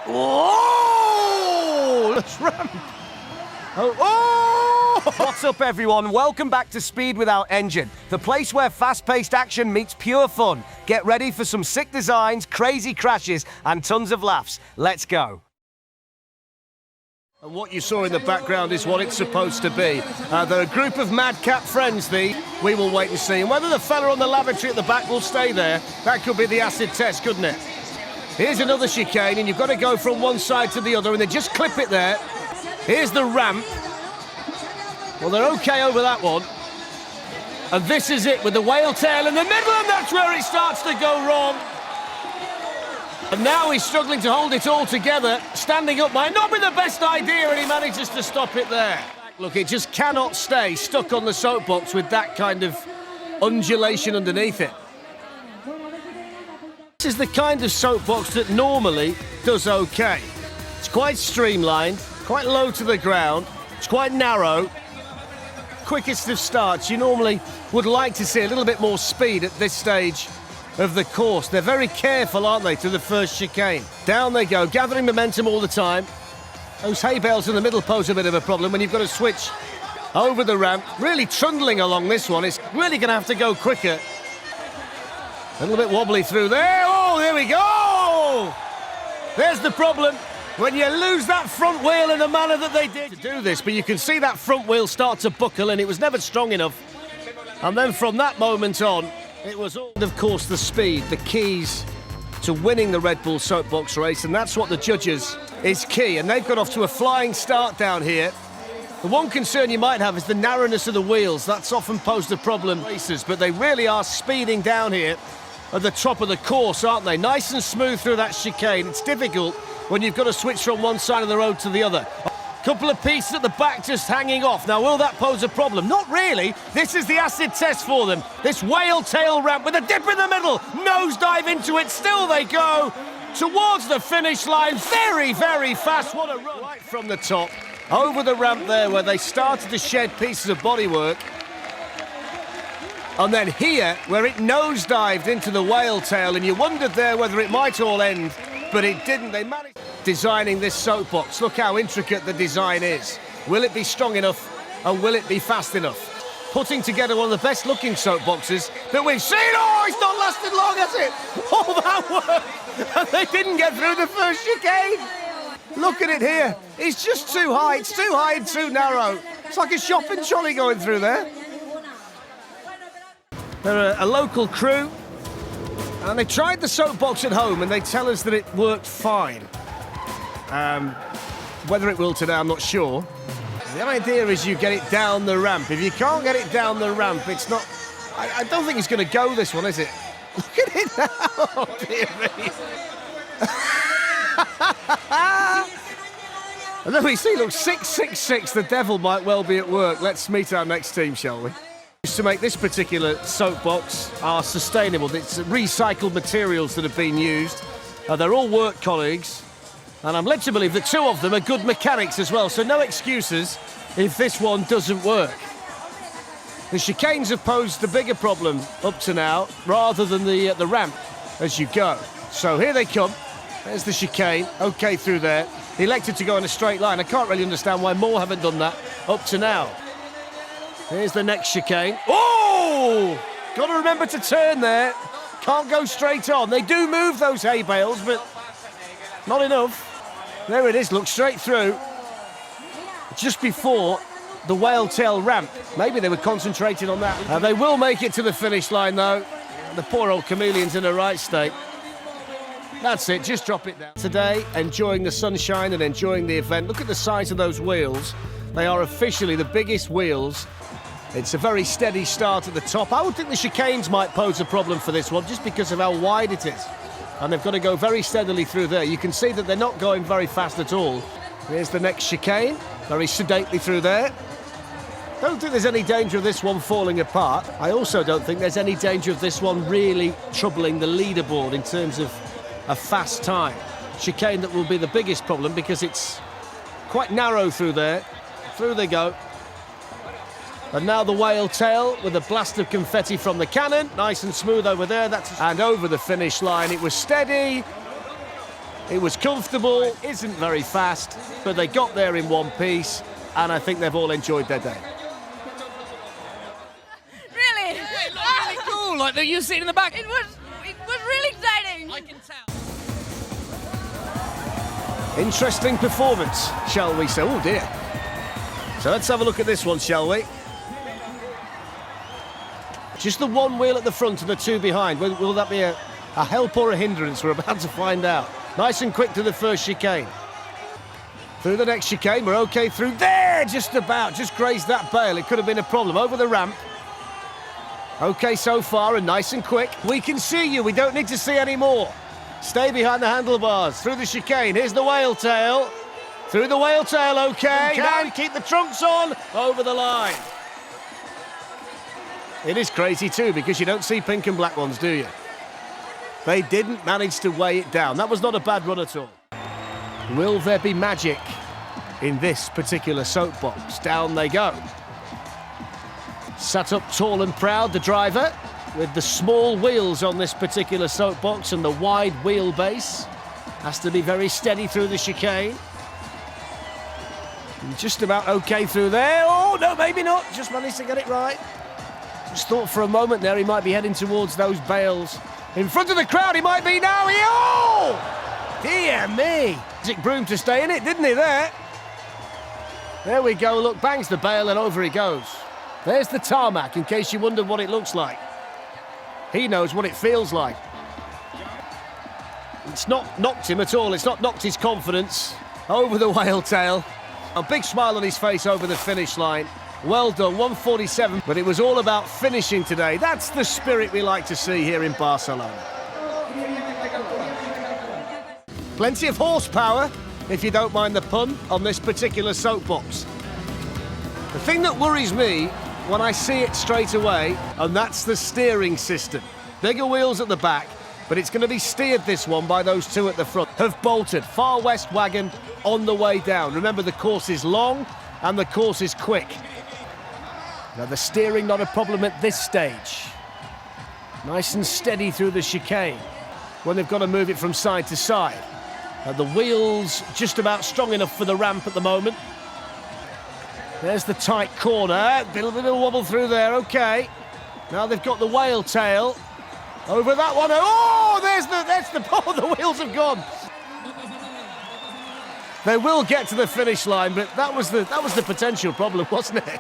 Oh! Let's ramp. Oh! What's up, everyone? Welcome back to Speed Without Engine, the place where fast-paced action meets pure fun. Get ready for some sick designs, crazy crashes, and tons of laughs. Let's go. And what you saw in the background is what it's supposed to be. They're a group of madcap friends, we will wait and see. And whether the fella on the lavatory at the back will stay there, that could be the acid test, couldn't it? Here's another chicane, and you've got to go from one side to the other, and they just clip it there. Here's the ramp. Well, they're okay over that one. And this is it with the whale tail in the middle, and that's where it starts to go wrong. And now he's struggling to hold it all together. Standing up might not be the best idea, and he manages to stop it there. Look, it just cannot stay stuck on the soapbox with that kind of undulation underneath it. This is the kind of soapbox that normally does okay. It's quite streamlined, quite low to the ground, it's quite narrow. Quickest of starts, you normally would like to see a little bit more speed at this stage of the course. They're very careful, aren't they, to the first chicane. Down they go, gathering momentum all the time. Those hay bales in the middle pose a bit of a problem when you've got to switch over the ramp. Really trundling along this one. It's really going to have to go quicker. A little bit wobbly through there. Oh, there we go! There's the problem. When you lose that front wheel in the manner that they did to do this, but you can see that front wheel start to buckle, and it was never strong enough. And then from that moment on, it was all, of course, the speed, the keys to winning the Red Bull Soapbox Race, and that's what the judges is key. And they've got off to a flying start down here. The one concern you might have is the narrowness of the wheels. That's often posed a problem for racers, but they really are speeding down here at the top of the course, aren't they? Nice and smooth through that chicane. It's difficult when you've got to switch from one side of the road to the other. Couple of pieces at the back just hanging off. Now, will that pose a problem? Not really. This is the acid test for them. This whale tail ramp with a dip in the middle. Nosedive into it. Still they go towards the finish line. Very, very fast. What a run. Right from the top, over the ramp there where they started to shed pieces of bodywork. And then here, where it nosedived into the whale tail, and you wondered there whether it might all end, but it didn't. They managed designing this soapbox. Look how intricate the design is. Will it be strong enough, and will it be fast enough? Putting together one of the best looking soapboxes that we've seen. Oh, it's not lasted long, has it? Oh, that worked. And they didn't get through the first chicane. Look at it here. It's just too high. It's too high and too narrow. It's like a shopping trolley going through there. They're a local crew, and they tried the soapbox at home, and they tell us that it worked fine. Whether it will today, I'm not sure. The idea is you get it down the ramp. If you can't get it down the ramp, it's not... I don't think it's going to go, this one, is it? Look at it now! Oh, dear me. And then we see, look, 666, the devil might well be at work. Let's meet our next team, shall we? To make this particular soapbox are sustainable. It's recycled materials that have been used. They're all work colleagues, and I'm led to believe that two of them are good mechanics as well, so no excuses if this one doesn't work. The chicanes have posed the bigger problem up to now, rather than the ramp as you go. So here they come. There's the chicane, okay through there. Elected to go in a straight line. I can't really understand why more haven't done that up to now. Here's the next chicane. Oh! Got to remember to turn there. Can't go straight on. They do move those hay bales, but not enough. There it is, look, straight through. Just before the whale tail ramp. Maybe they were concentrating on that. They will make it to the finish line, though. The poor old Chameleon's in a right state. That's it, just drop it down. Today, enjoying the sunshine and enjoying the event. Look at the size of those wheels. They are officially the biggest wheels. It's a very steady start at the top. I would think the chicanes might pose a problem for this one just because of how wide it is. And they've got to go very steadily through there. You can see that they're not going very fast at all. Here's the next chicane, very sedately through there. Don't think there's any danger of this one falling apart. I also don't think there's any danger of this one really troubling the leaderboard in terms of a fast time. Chicane that will be the biggest problem because it's quite narrow through there. Through they go. And now the whale tail with a blast of confetti from the cannon. Nice and smooth over there. And over the finish line. It was steady. It was comfortable, isn't very fast, but they got there in one piece, and I think they've all enjoyed their day. Really? Yeah, it looked really cool. Like you sitting in the back. It was really exciting. I can tell. Interesting performance, shall we say? Oh dear. So let's have a look at this one, shall we? Just the one wheel at the front and the two behind. Will that be a help or a hindrance? We're about to find out. Nice and quick to the first chicane. Through the next chicane, we're okay through there, just about. Just grazed that bale. It could have been a problem. Over the ramp. Okay so far, and nice and quick. We can see you. We don't need to see any more. Stay behind the handlebars. Through the chicane. Here's the whale tail. Through the whale tail, okay. Now keep the trunks on. Over the line. It is crazy too, because you don't see pink and black ones, do you? They didn't manage to weigh it down. That was not a bad run at all. Will there be magic in this particular soapbox? Down they go. Sat up tall and proud, the driver, with the small wheels on this particular soapbox and the wide wheelbase. Has to be very steady through the chicane. And just about okay through there. Oh, no, maybe not. Just managed to get it right. Just thought for a moment there he might be heading towards those bales. In front of the crowd, he might be now. Oh! Dear me. Magic broom to stay in it, didn't he, there? There we go. Look, bangs the bale and over he goes. There's the tarmac, in case you wondered what it looks like. He knows what it feels like. It's not knocked him at all. It's not knocked his confidence. Over the whale tail. A big smile on his face over the finish line. Well done, 147. But it was all about finishing today. That's the spirit we like to see here in Barcelona. Plenty of horsepower, if you don't mind the pun, on this particular soapbox. The thing that worries me when I see it straight away, and that's the steering system. Bigger wheels at the back, but it's going to be steered, this one, by those two at the front. Have bolted. Farwest Wagon on the way down. Remember, the course is long and the course is quick. Now, the steering not a problem at this stage. Nice and steady through the chicane when they've got to move it from side to side. The wheels just about strong enough for the ramp at the moment. There's the tight corner. A bit of a wobble through there, okay. Now they've got the whale tail. Over that one. Oh, oh, the wheels have gone. They will get to the finish line, but that was the potential problem, wasn't it?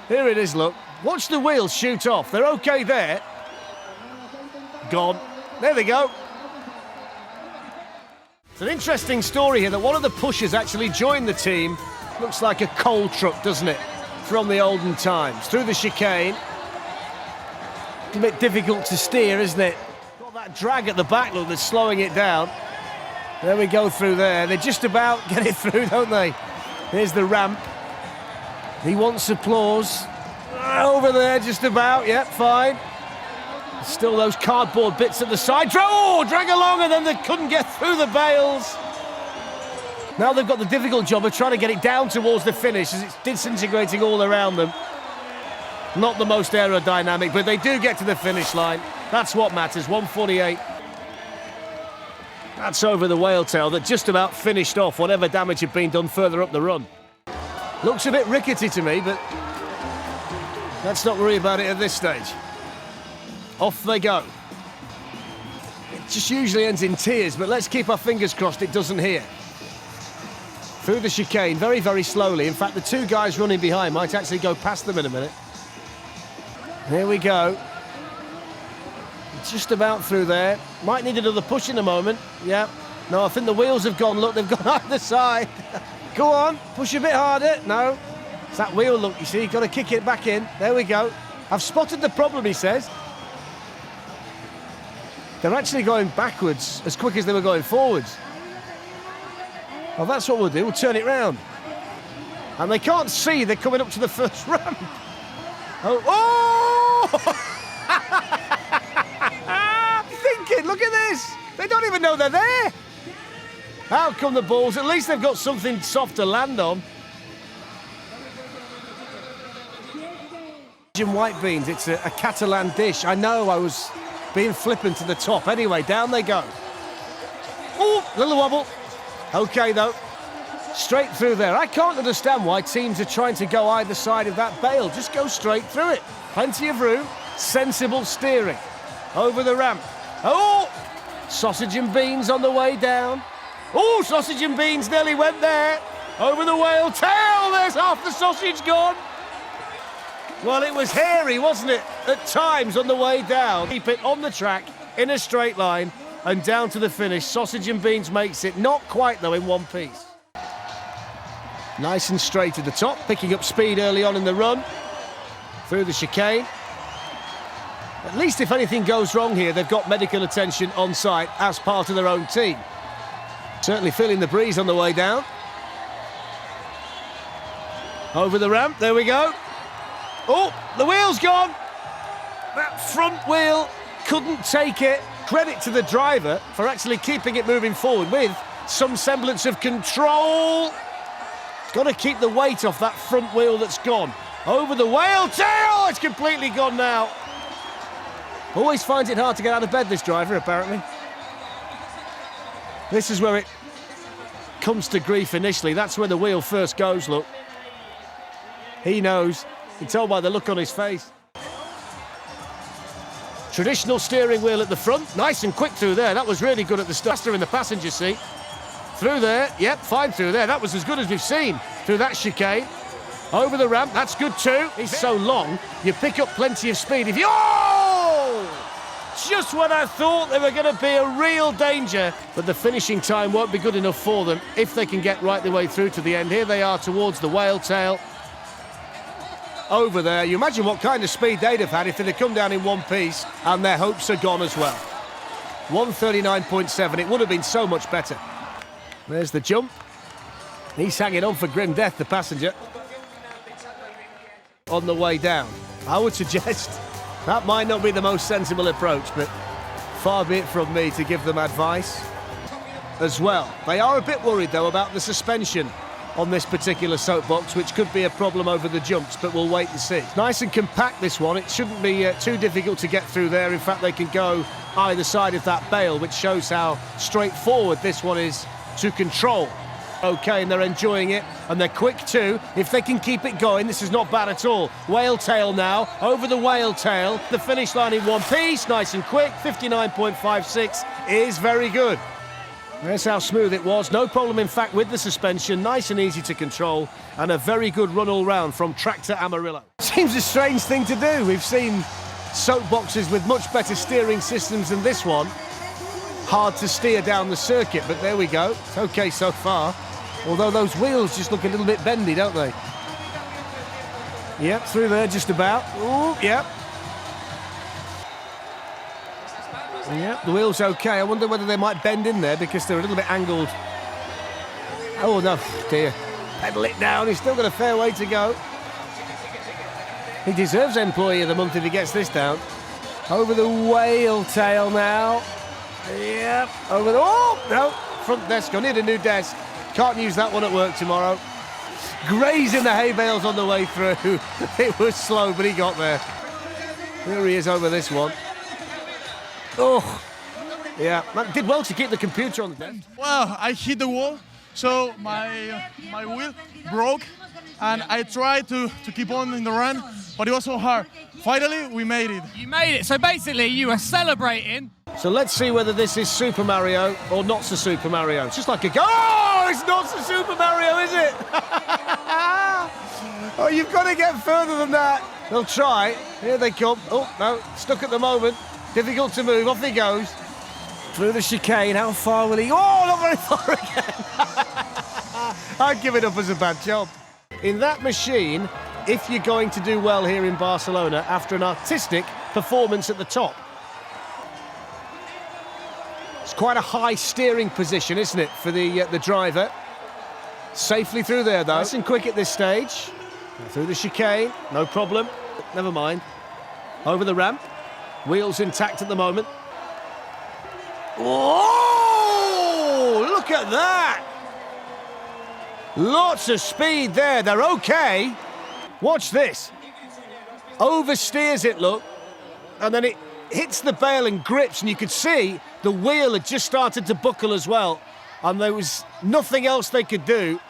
Here it is, look. Watch the wheels shoot off. They're okay there. Gone. There they go. It's an interesting story here that one of the pushers actually joined the team. Looks like a coal truck, doesn't it? From the olden times. Through the chicane. It's a bit difficult to steer, isn't it? Got that drag at the back, look, that's slowing it down. There we go through there. They just about get it through, don't they? Here's the ramp. He wants applause. Over there, just about. Yep, fine. Still those cardboard bits at the side. Oh, drag along, and then they couldn't get through the bales. Now they've got the difficult job of trying to get it down towards the finish as it's disintegrating all around them. Not the most aerodynamic, but they do get to the finish line. That's what matters, 148. That's over the whale tail that just about finished off whatever damage had been done further up the run. Looks a bit rickety to me, but let's not worry about it at this stage. Off they go. It just usually ends in tears, but let's keep our fingers crossed it doesn't here. Through the chicane, very, very slowly. In fact, the two guys running behind might actually go past them in a minute. Here we go. Just about through there. Might need another push in a moment. Yeah. No, I think the wheels have gone. Look, they've gone either side. Go on, push a bit harder. No. It's that wheel look, you see. You've got to kick it back in. There we go. I've spotted the problem, he says. They're actually going backwards as quick as they were going forwards. Well, that's what we'll do. We'll turn it round. And they can't see they're coming up to the first ramp. Oh! Thinking, look at this. They don't even know they're there. Out come the balls. At least they've got something soft to land on. White beans. It's a Catalan dish. I know I was being flippant to the top. Anyway, down they go. Ooh, little wobble. Okay, though. Straight through there. I can't understand why teams are trying to go either side of that bale. Just go straight through it. Plenty of room. Sensible steering. Over the ramp. Oh! Sausage and beans on the way down. Oh, sausage and beans nearly went there. Over the whale tail. There's half the sausage gone. Well, it was hairy, wasn't it, at times on the way down. Keep it on the track, in a straight line, and down to the finish. Sausage and beans makes it. Not quite, though, in one piece. Nice and straight at the top, picking up speed early on in the run. Through the chicane. At least if anything goes wrong here, they've got medical attention on site as part of their own team. Certainly feeling the breeze on the way down. Over the ramp, there we go. Oh, the wheel's gone. That front wheel couldn't take it. Credit to the driver for actually keeping it moving forward with some semblance of control. Got to keep the weight off that front wheel that's gone. Over the whale tail, it's completely gone now. Always finds it hard to get out of bed, this driver, apparently. This is where it comes to grief initially. That's where the wheel first goes, look. He knows. You can tell by the look on his face. Traditional steering wheel at the front. Nice and quick through there. That was really good at the start. Faster in the passenger seat. Through there. Yep, fine through there. That was as good as we've seen through that chicane. Over the ramp. That's good too. He's so long, you pick up plenty of speed. If you... Oh! Just when I thought they were going to be a real danger. But the finishing time won't be good enough for them if they can get right the way through to the end. Here they are towards the whale tail. Over there, you imagine what kind of speed they'd have had if they'd have come down in one piece, and their hopes are gone as well. 139.7, it would have been so much better. There's the jump. He's hanging on for grim death, the passenger. On the way down. I would suggest that might not be the most sensible approach, but far be it from me to give them advice as well. They are a bit worried, though, about the suspension on this particular soapbox, which could be a problem over the jumps, but we'll wait and see. Nice and compact, this one. It shouldn't be too difficult to get through there. In fact, they can go either side of that bale, which shows how straightforward this one is to control. Okay, and they're enjoying it, and they're quick too. If they can keep it going, this is not bad at all. Whale tail now, over the whale tail. The finish line in one piece, nice and quick. 59.56 is very good. There's how smooth it was. No problem, in fact, with the suspension. Nice and easy to control, and a very good run all round from track to Amarillo. Seems a strange thing to do. We've seen soapboxes with much better steering systems than this one. Hard to steer down the circuit, but there we go. It's okay so far. Although those wheels just look a little bit bendy, don't they? Yep, through there just about. Ooh, yep. Yep, the wheel's okay. I wonder whether they might bend in there because they're a little bit angled. Oh, no, dear. Pedal it down. He's still got a fair way to go. He deserves Employee of the Month if he gets this down. Over the whale tail now. Yep, over the... Oh, no, front desk. I need a new desk. Can't use that one at work tomorrow. Grazing the hay bales on the way through. It was slow, but he got there. Here he is over this one. Oh, yeah, that did well to keep the computer on the desk. Well, I hit the wall, so my wheel broke, and I tried to keep on in the run, but it was so hard. Finally, we made it. You made it. So basically, you were celebrating. So let's see whether this is Super Mario or not so Super Mario. It's just like a go. Oh, it's not so Super Mario, is it? Oh, you've got to get further than that. They'll try. Here they come. Oh, no, stuck at the moment. Difficult to move. Off he goes. Through the chicane. How far will he... Oh, not very far again. I'd give it up as a bad job. In that machine, if you're going to do well here in Barcelona after an artistic performance at the top. It's quite a high steering position, isn't it, for the driver. Safely through there, though. Nice and quick at this stage. Through the chicane. No problem. Never mind. Over the ramp. Wheels intact at the moment. Oh, look at that! Lots of speed there. They're okay. Watch this. Oversteers it, look. And then it hits the bale and grips, and you could see the wheel had just started to buckle as well, and there was nothing else they could do.